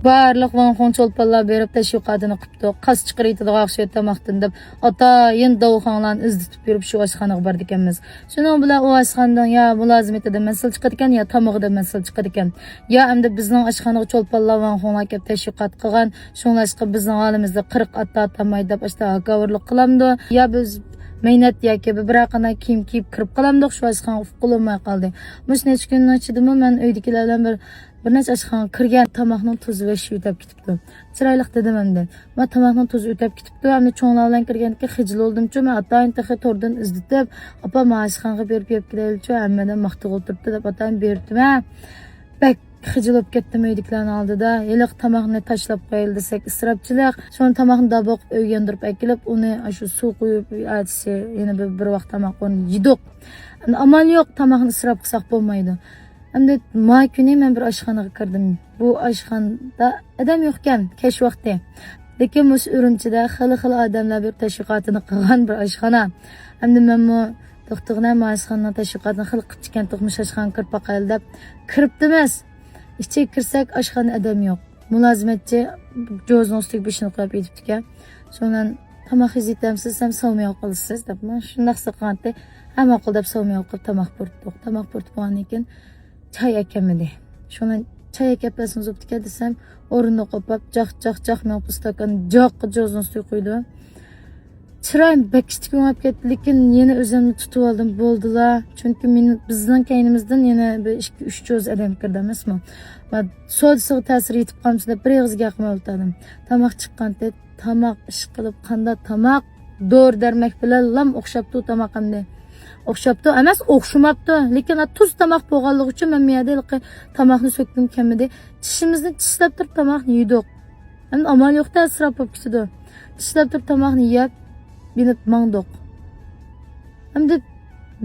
Barliq Vanxon çolpanlar berip təşviqatını qıpdı. Qas çıxırıydı ağşıya tamaqdan deb atayin davxanlarni izditib yurib shu oshxonaga bordik ekanmiz. Shuning bilan u oshxonadan ya mulozimatidan masal chiqadi ekan, ya tomog'idan masal chiqadi ekan. Ya endi bizning oshxonaga çolpanlar Vanxonlar kelib təşviqat qilgan, shunlashqa bizning holimizda 40 atta tamay deb ashta hakavrlik qilamdi. Ya biz meynat yoki biraqana kiyim kiyib kirib qolamdik, shu oshxonaga qulunmay qoldi. Mush necha kundan ichidimi men uydagilar bilan bir necha oshxonaga kirgan tomoqning tuzi va shu o'tib ketibdi. Chiroyli dedim endi. Men tomoqning tuzi o'tib ketibdi. Endi cho'nglar bilan kirganki xijil oldimchu, men atayin taxi tordan izditib, opa oshxonaga berib kelaylikchu, hammadan maqtib o'tiribdi deb atayin berdim. Bak xijil bo'lib ketdim uydagilarning oldida. Yiliq tomoqni tashlab qo'yildi desak, isrofchilik. Shuni tomoqni daboq uyga yondirib kelib, uni shu suv quyib, aytsa, yana bir vaqt tomoqni yedik. Endi amal yo'q, tomoqni isrof qilsak bo'lmaydi. Endi may kuni men bir oshxonaga kirdim. Bu oshxonada odam yo'q ekan, kech vaqti. Lekin mush Urumchida xil odamlar bir tashviqotini qilgan bir oshxona. Endi men bu doktorlar oshxonaning tashviqotini xil qilib chiqqan to'qmish oshxonaga kirib boqaylik deb kiribdimiz. İçeri kirsak oshxona odam yo'q. Mulozimatchi jo'zning ustiga beshini qo'yib yetibdi ekan. Shundan tomoq yetamsiz, ham savmay qolasiz deb men shunday qilganda hamma qil deb savmay qilib tomoq bo'rtdik. Tomoq bo'rtib olgandan keyin çay ekamidi. Şuna çay ekapasını zoptika desem, orunda kopap, caq men bu stakan caq jo'zning ustiga qo'ydim. Çırayım bekiştik olib ketdi, lekin yine o'zimni tutib oldim, bo'ldilar. Chunki bizning kaynimizdan yana 2-3 jo'z odam kirdi emasmi? Va sodisiga ta'sir etib qolmasa deb bir og'iz gapni o'ltadim. Tomoq chiqqanda tomoq ish qilib qanda tomoq dor darmak bilan lam o'xshabdi tomoqimda. O'xshabdi emas, o'xshamabdi. Lekin tuz tomoq bo'lganligi uchun men miyada tomoqni so'kdim kamida. Tishimizni tishlab turib tomoqni yedik. Endi amal yo'qda isrof bo'lib ketdi. Tishlab turib tomoqni yeb, binib mangdiq. Endi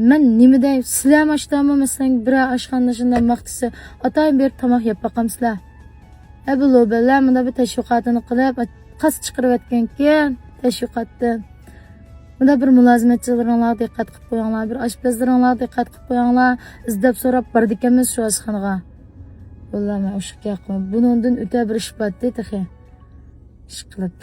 men nima dey, sizlar mashtami masalan bir oshxonada shunday maqtisi, atayim bir tomoq yeb boqamsizlar. Bu lo'balar bunda bir tashviqotini qilib, qas chiqarib aytgan-keyin tashviqotdan bunda bir mulozimatchilaringlar diqqat qilib qo'yinglar, bir oshpazlaringlar diqqat qilib qo'yinglar, izdab so'rab bordik-miz shu oshxonaga. Vallahi men o'sha gapni bundan o'ta bir ish botdi, taxi. Ish qilib.